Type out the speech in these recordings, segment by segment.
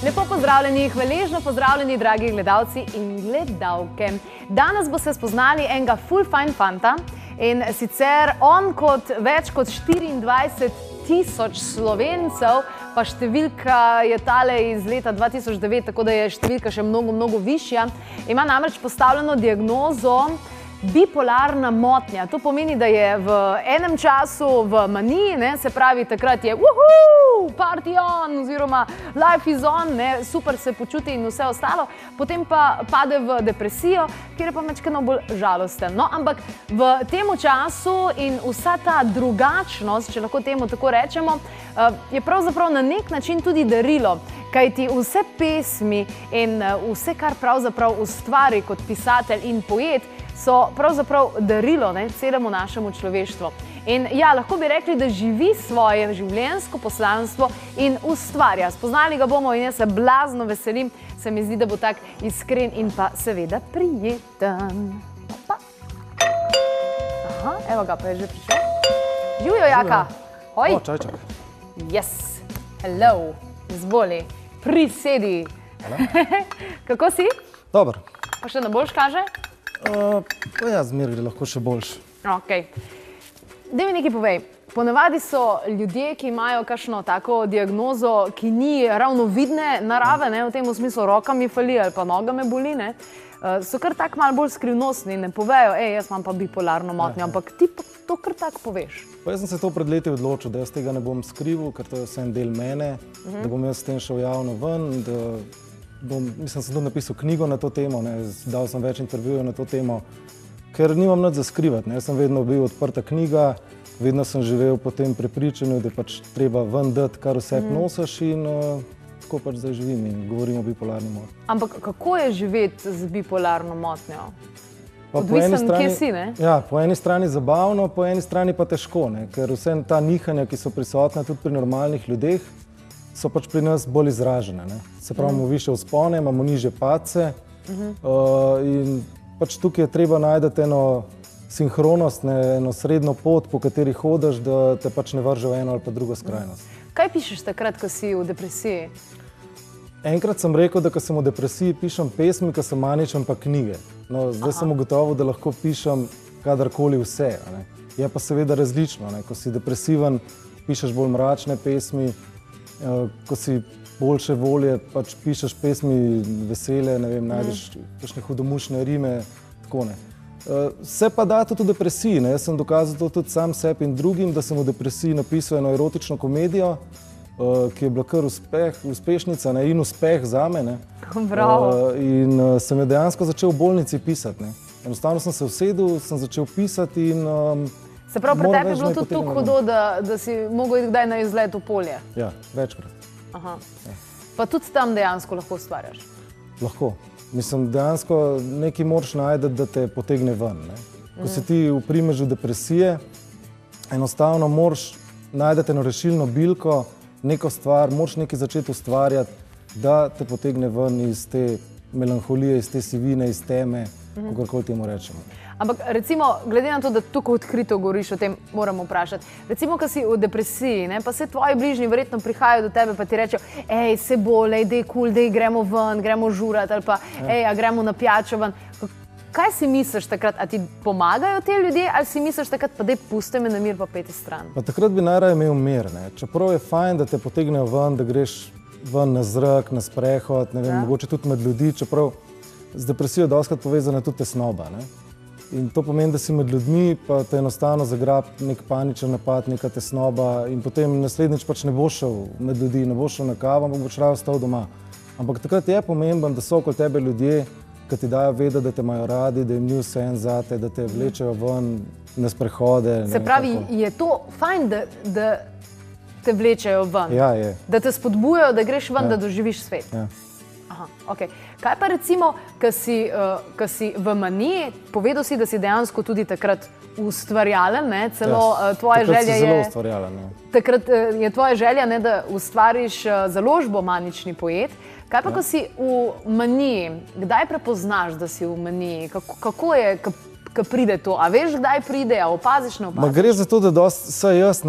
Lepo pozdravljeni, hvaležno pozdravljeni, dragi gledalci in gledalke. Danes bo se spoznali enega ful fajn fanta in sicer on kot več kot 24.000 Slovencev, pa številka je tale iz leta 2009, tako da je številka še mnogo višja, ima namreč postavljeno diagnozo bipolarna motnja. To pomeni, da je v enem času v maniji, se pravi, takrat je party on, oziroma life is on, super se počuti in vse ostalo, potem pa pade v depresijo, kjer je pa mečkeno bolj žalosten. No, ampak v tem času in vsa ta drugačnost, če lahko temu tako rečemo, je pravzaprav na nek način tudi darilo, kajti vse pesmi in vse, kar pravzaprav ustvari kot pisatelj in poet, so pravzaprav darilo celemu našemu človeštvu. In ja, lahko bi rekli, da živi svoje življenjsko poslanstvo in ustvarja. Spoznali ga bomo in jaz se blazno veselim, se mi zdi, da bo tak iskren in pa seveda prijeten. Opa. Aha, evo ga, pa je že prišel. Živjo, Jaka. Hoj. O, čaj. Yes. Hello. Izvoli. Prisedi. Kako si? Dobar. Pa še na boljš kaže? Pa ja, zmer gre lahko še boljš. Okej. Daj mi nekaj povej. Ponavadi so ljudje, ki imajo kakšno tako diagnozo, ki ni ravno vidne narave, v tem smislu roka mi fali ali pa noga me boli, so kar tako malo bolj skrivnostni, ne povejo, jaz imam pa bipolarno motnjo, ampak ti pa to kar tako poveš. Pa jaz sem se to pred leti odločil, da jaz tega ne bom skrival, ker to je vse en del mene, da bom jaz s tem šel javno ven, mislim, sem tudi napisal knjigo na to temo, dal sem več intervjujev na to temo, ker nimam nič za skrivati. Jaz sem vedno bil odprta knjiga, vedno sem živel po tem prepričanju, da je pač treba ven dati, kar vse nosiš in tako pač zdaj živim in govorim o bipolarni motnji. Ampak kako je živeti z bipolarno motnjo? Odvisen, kje si, ne? Ja, po eni strani zabavno, po eni strani pa težko, ker vse ta nihanja, ki so prisotna tudi pri normalnih ljudeh, so pač pri nas bolj izražene. Se pravi, imamo više vzpone, imamo nižje padce in pač tukaj je treba najti eno sinhronost, eno srednjo pot, po kateri hodiš, da te pač ne vrže v eno ali pa drugo skrajnost. Kaj pišeš takrat, ko si v depresiji? Enkrat sem rekel, da ko sem v depresiji, pišem pesmi, ko sem maničen, pa knjige. No, zdaj sem ugotovil, da lahko pišem kadarkoli vse. Je pa seveda različno. Ko si depresiven, pišeš bolj mračne pesmi, ko si boljše volje, pač pišeš pesmi vesele, najdeš kakšne hudomušne rime, tako ne. Se pa da tudi v depresiji, Jaz sem dokazal to tudi sam sebi in drugim, da sem v depresiji napisal eno erotično komedijo, ki je bila kar uspešnica in uspeh zame, Bravo. In sem jo dejansko začel v bolnici pisati, Enostavno sem se usedel, sem začel pisati in Se pravi, pri tebi je bilo tudi tako hudo, da si mogel iti kdaj na izlet v polje? Ja, večkrat. Aha. Pa tudi tam dejansko lahko ustvarjaš? Lahko. Mislim, dejansko nekaj moraš najti, da te potegne ven. Ko si ti v primežu depresije, enostavno moraš najti eno rešilno bilko, neko stvar, moraš nekaj začeti ustvarjati, da te potegne ven iz te melanholije, iz te sivine, iz teme, kakorkoli temu rečemo. Ampak recimo, glede na to, da tukaj odkrito govoriš o tem, moram vprašati. Recimo, ko si v depresiji, pa se tvoji bližnji verjetno prihajajo do tebe, pa ti rečejo, se bolj, dej kul, dej gremo ven, gremo žurat, ali pa a gremo na pijačo ven. Kaj si misliš takrat? A ti pomagajo te ljudje, ali si misliš takrat, pa dej pusti me na mir, pa peti stran? Pa takrat bi najraje imel mir, Čeprav je fajn, da te potegnejo ven, da greš ven na zrak, na sprehod, mogoče tudi med ljudi, čeprav z depresijo je dostikrat povezana tudi tesnoba, In to pomeni, da si med ljudmi, pa te enostavno zagrabi nek paničen napad, neka tesnoba in potem naslednjič pač ne boš šel med ljudi, ne boš šel na kavo, ampak boš raje ostal doma. Ampak takrat je pomemben, da so okoli tebe ljudje, ki ti dajo vedeti, da te imajo radi, da jim ni vseeno zate, da te vlečejo ven na sprehode. Se pravi, je to fajn, da te vlečejo ven? Ja, je. Da te spodbujajo, da greš ven, da doživiš svet? Ja. Aha, okej. Kaj pa recimo, ko si v maniji, povedal si, da si dejansko tudi takrat ustvarjalen, celo tvoja želja je... Takrat si zelo ustvarjalen, Takrat je tvoja želja, da ustvariš založbo Manični poet. Kaj pa, ko si v maniji, kdaj prepoznaš, da si v maniji? Kako je, ko pride to? A veš, kdaj pride, a opaziš, ne opaziš? Gre za to, da saj jaz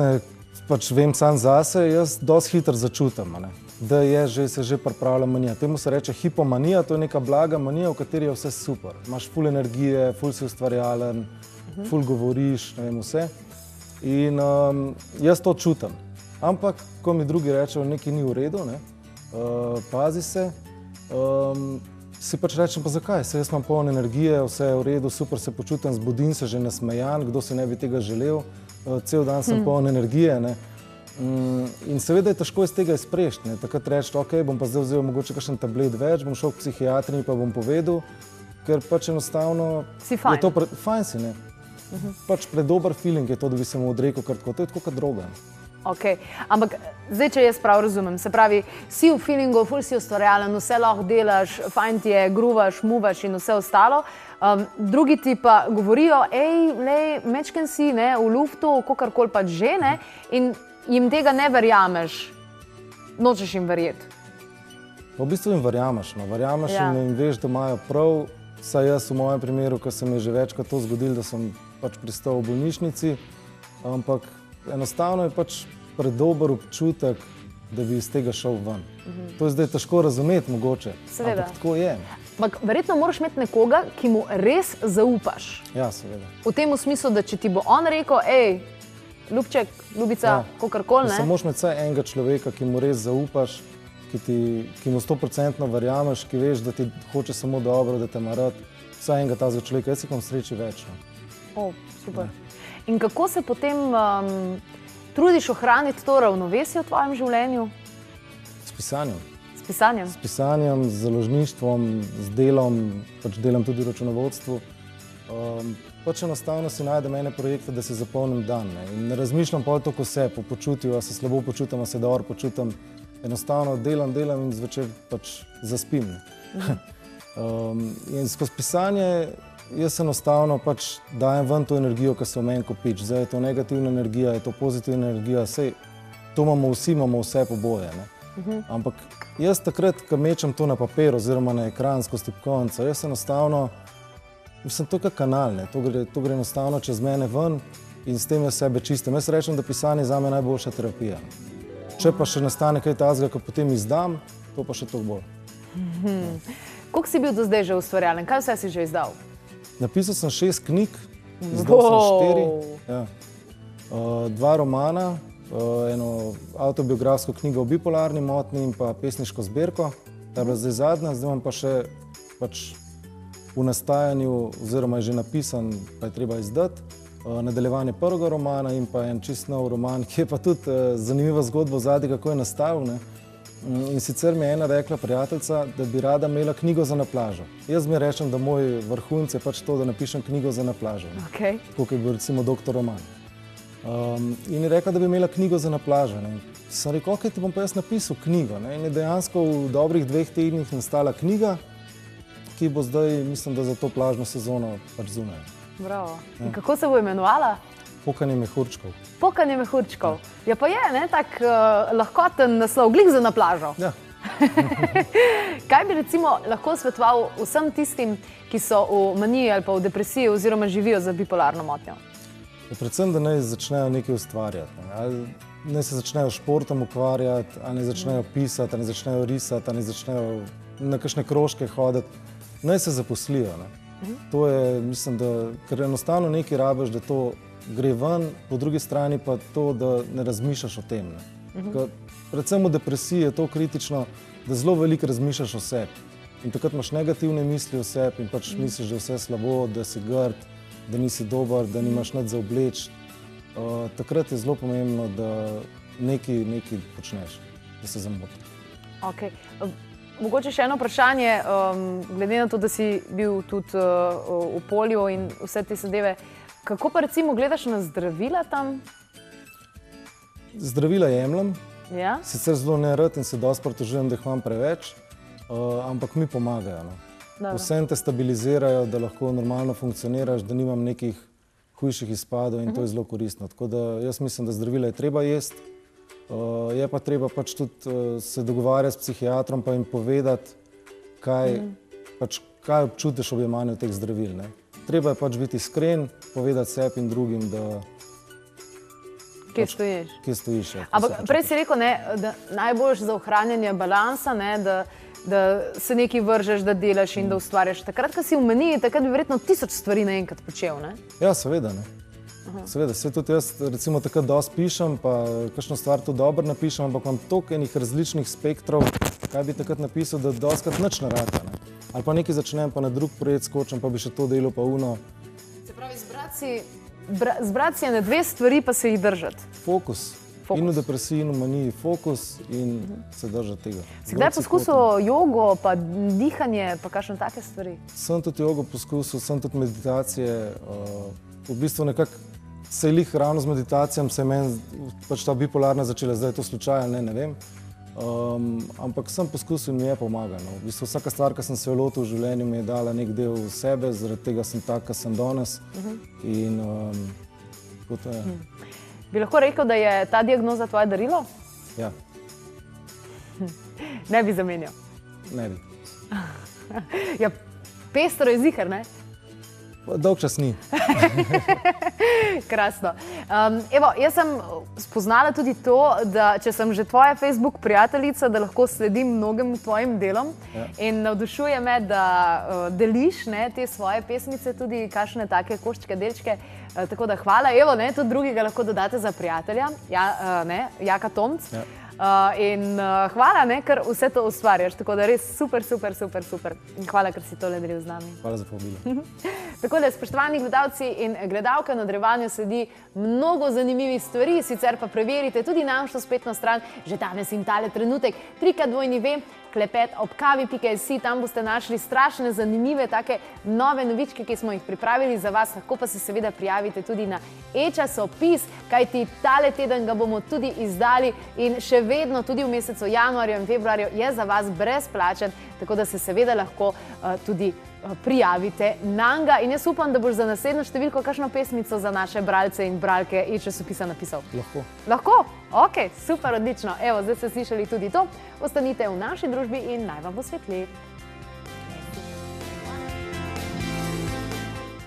pač vem sam zase, jaz dosti hitro začutim. da se že pripravlja manija. Temu se reče hipomanija, to je neka blaga manija, v kateri je vse super. Imaš ful energije, ful si ustvarjalen, ful govoriš, ne vem, vse. In jaz to čutim. Ampak, ko mi drugi rečejo, nekaj ni v redu, ne, pazi se, si pač rečem, pa zakaj? Saj jaz imam polno energije, vse je v redu, super se počutim, zbudim se že nasmejan, kdo si ne bi tega želel, cel dan sem polno energije, ne. In seveda je težko iz tega izprešti, ne. Takrat reči, ok, bom pa zdaj vzel mogoče kakšen tablet več, bom šel k psihiatrinji pa bom povedal, ker pač enostavno Si fajn. je to fajn si, ne. Pač predober feeling je to, da bi se mu odrekel, ker tako, to je tako kot droga. Ok, ampak zdaj, če jaz prav razumem, se pravi, si v feelingu, ful si ustvarjalen, vse lahko delaš, fajn ti je, gruvaš, muvaš in vse ostalo. Drugi ti pa govorijo, lej, mečken si, ne, v luftu, kakorkoli pač že, ne, in jim tega ne verjameš, nočeš jim verjeti. V bistvu jim verjameš, no, verjameš in veš, da imajo prav, saj jaz v mojem primeru, ko se mi je že večkrat to zgodilo, da sem pač pristal v bolnišnici, ampak enostavno je pač predober občutek, da bi iz tega šel ven. To je zdaj težko razumeti mogoče, Seveda. ampak tako je. Ampak verjetno moraš imeti nekoga, ki mu res zaupaš. Ja, seveda. V tem smislu, da če ti bo on rekel, ljubček, ljubica, kakorkoli, Samo ne? moraš imeti vsaj enega človeka, ki mu res zaupaš, ki mu 100% verjameš, ki veš, da ti hoče samo dobro, da te ima rad. Vsaj enega tazga človeka, jaz si imam sreči več. No. O, super. In kako se potem trudiš ohraniti to ravnovesje v tvojem življenju? S pisanjem. S pisanjem? S pisanjem, z založništvom, z delom, pač delam tudi v računovodstvu. Pač enostavno si najdem ene projekte, da si zapolnim dan. Ne. In ne razmišljam pol toliko vse po počutju, a se slabo počutim, a se dobro počutim. Enostavno delam in zvečer pač zaspim. In skozi pisanje jaz enostavno pač dajem ven to energijo, ki se v meni kopiči. Zdaj je to negativna energija, je to pozitivna energija, sej to imamo vsi, imamo vse poboje. Ne. Ampak jaz takrat, ko mečem to na papir oziroma na ekran skozi tipkovnico, jaz enostavno, mislim, to je kot kanal, ne. To gre enostavno čez mene ven in s tem jaz sebe čistim. Jaz rečem, da pisanje zame je najboljša terapija. Če pa še nastane kaj takega, ko potem izdam, to pa še toliko bolj. Koliko si bil do zdaj že ustvarjalen? Kaj vse si že izdal? Napisal sem 6 knjig, izdal sem 4. Ja. 2 romana, eno avtobiografsko knjigo o bipolarni motnji in pa pesniško zbirko. Ta je bila zdaj zadnja, zdaj imam pa še pač v nastajanju, oziroma je že napisan, pa je treba izdati. Nadaljevanje prvega romana in pa en čist nov roman, ki je pa tudi zanimiva zgodba zadnji, kako je nastal. Ne. In sicer mi je ena rekla prijateljica, da bi rada imela knjigo za na plažo. Jaz mi rečem, da moj vrhunec je pač to, da napišem knjigo za na plažo. Okay. Tako kot je bil recimo Doktor Roman. In je rekla, da bi imela knjigo za na plažo. Ne. Sem rekel, ok, ti bom pa jaz napisal knjigo. Ne. In je dejansko v dobrih 2 tednih nastala knjiga, ki bo zdaj, mislim, da za to plažno sezono pač zunaj. Bravo. In kako se bo imenovala? Pokanje mehurčkov. Pokanje mehurčkov. Ja pa je, ne, tak lahkoten naslov, glih za na plažo. Ja. Kaj bi recimo lahko svetoval vsem tistim, ki so v maniji ali pa v depresiji oziroma živijo za bipolarno motnjo? Predvsem, da naj začnejo nekaj ustvarjati. Ne. Ali naj se začnejo športom ukvarjati, ali naj začnejo pisati, ali naj začnejo risati, ali naj začnejo na kakšne krožke hoditi. Naj se zaposlijo. Ne. To je, mislim, da, ker enostavno nekaj rabiš, da to gre ven, po drugi strani pa to, da ne razmišljaš o tem. Ne. Predvsem v depresiji je to kritično, da zelo veliko razmišljaš o sebi. In takrat imaš negativne misli o sebi in pač misliš, da je vse slabo, da si grd, da nisi dober, da nimaš nič za obleči. Takrat je zelo pomembno, da nekaj počneš, da se zamoti. Okay. Mogoče še eno vprašanje, glede na to, da si bil tudi v polju in vse te zadeve. Kako pa recimo gledaš na zdravila tam? Zdravila jemljem, Ja? sicer zelo nerad in se dosti pritožujem, da jih imam preveč, ampak mi pomagajo. No. Dobro. Vsem te stabilizirajo, da lahko normalno funkcioniraš, da nimam nekih hujših izpadov in to je zelo koristno. Tako da jaz mislim, da zdravila je treba jesti. Je pa treba pač tudi se dogovarjati s psihiatrom pa jim povedati, kaj občutiš ob jemanju teh zdravil. Ne. Treba je pač biti iskren, povedati sebi in drugim, da Kje stojiš? Kje stojiš, ja. Ampak prej si rekel, ne, da najboljš za ohranjanje balansa, ne, da se nekaj vržeš, da delaš in da ustvarjaš. Takrat, ko si v meniji, takrat bi verjetno 1000 stvari naenkrat počel, ne? Ja, seveda, ne. Seveda, se tudi jaz recimo takrat dosti pišem, pa kakšno stvar to dobro napišem, ampak imam toliko enih različnih spektrov, kaj bi takrat napisal, da dostikrat nič ne rata, ne. Ali pa nekaj začnem, pa na drug projekt skočim, pa bi še to delo, pa uno. Se pravi, zbrati si ene dve stvari, pa se jih držati. Fokus. In v depresiji, in v maniji, fokus in se držati tega. Si kdaj poskusil jogo, pa dihanje, pa kakšne take stvari? Sem tudi jogo poskusil, sem tudi meditacije. V bistvu nekako se je lih ravno z meditacijami, se je meni pač ta bipolarna začela, zdaj je to slučaj ali ne vem. Ampak sem poskusil in mi je pomagal. No. V bistvu vsaka stvar, ki sem se jo lotil v življenju, mi je dala nek del sebe, zaradi tega sem tak, ki sem danes. In tako to je. Bi lahko rekel, da je ta diagnoza tvoje darilo? Ja. Ne bi zamenjal. Ne bi. Ja, pestro je ziher, ne? Dolg čas ni. Krasno. Evo, jaz sem spoznala tudi to, da če sem že tvoja Facebook prijateljica, da lahko sledim mnogim tvojim delom in navdušuje me, da deliš te svoje pesmice, tudi kakšne take koščke, delčke. Tako da hvala. Evo, tudi drugega lahko dodate za prijatelja, Jaka Tomc. In hvala, ker vse to ustvarjaš. Tako da res super, super, super, super. In hvala, ker si tole delil z nami. Hvala za povabilo. Tako da, spoštovani gledalci in gledalke, v nadaljevanju sledi mnogo zanimivih stvari, sicer pa preverite tudi našo spletno stran, že danes in tale trenutek, klepetobkavi.si, tam boste našli strašne zanimive take nove novičke, ki smo jih pripravili za vas, lahko pa se seveda prijavite tudi na e-časopis, kajti tale teden ga bomo tudi izdali in še vedno tudi v mesecu januarju in februarju je za vas brezplačen, tako da se seveda lahko tudi prijavite nanga in jaz upam, da boš za naslednjo številko kakšno pesmico za naše bralce in bralke e-časopisa napisal. Lahko. Lahko? Ok, super, odlično. Evo, zdaj ste slišali tudi to. Ostanite v naši družbi in naj vam bo svetleje.